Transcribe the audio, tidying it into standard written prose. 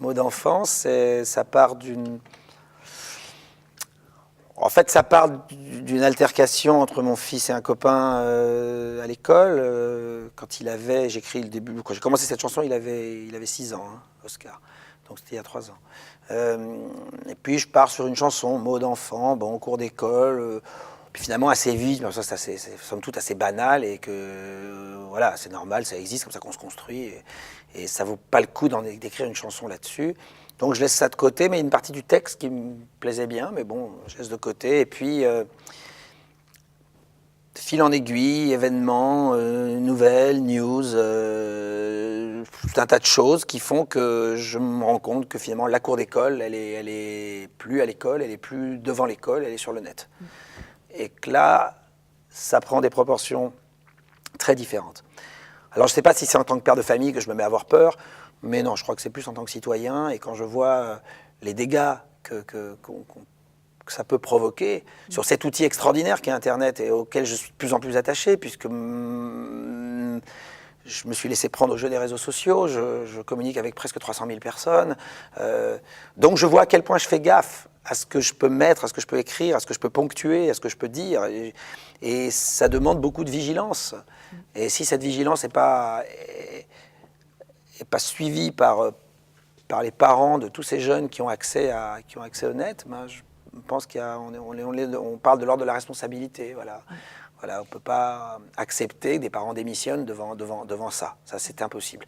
Mots d'enfance, ça part d'une... En fait, ça part d'une altercation entre mon fils et un copain à l'école. Quand il avait, j'écris le début, quand j'ai commencé cette chanson, il avait 6 ans, hein, Oscar. Donc c'était il y a 3 ans. Et puis je pars sur une chanson, mots d'enfant, bon, au cours d'école. Puis finalement assez vite, ça c'est somme toute assez banal et que voilà, c'est normal, ça existe, comme ça qu'on se construit. Et ça vaut pas le coup d'écrire une chanson là-dessus. Donc je laisse ça de côté, mais il y a une partie du texte qui me plaisait bien, mais bon, je laisse de côté. Et puis, fil en aiguille, événements, nouvelles, news, tout un tas de choses qui font que je me rends compte que finalement la cour d'école, elle est plus à l'école, elle est plus devant l'école, elle est sur le net. Et que là, ça prend des proportions très différentes. Alors je ne sais pas si c'est en tant que père de famille que je me mets à avoir peur, mais non, je crois que c'est plus en tant que citoyen. Et quand je vois les dégâts que ça peut provoquer sur cet outil extraordinaire qu'est Internet et auquel je suis de plus en plus attaché, puisque je me suis laissé prendre au jeu des réseaux sociaux, je communique avec presque 300 000 personnes. Donc je vois à quel point je fais gaffe à ce que je peux mettre, à ce que je peux écrire, à ce que je peux ponctuer, à ce que je peux dire. Et ça demande beaucoup de vigilance. Et si cette vigilance n'est pas suivie par les parents de tous ces jeunes qui ont accès au net, ben je pense on parle de l'ordre de la responsabilité. Voilà. Voilà, on ne peut pas accepter que des parents démissionnent devant ça. Ça, c'est impossible.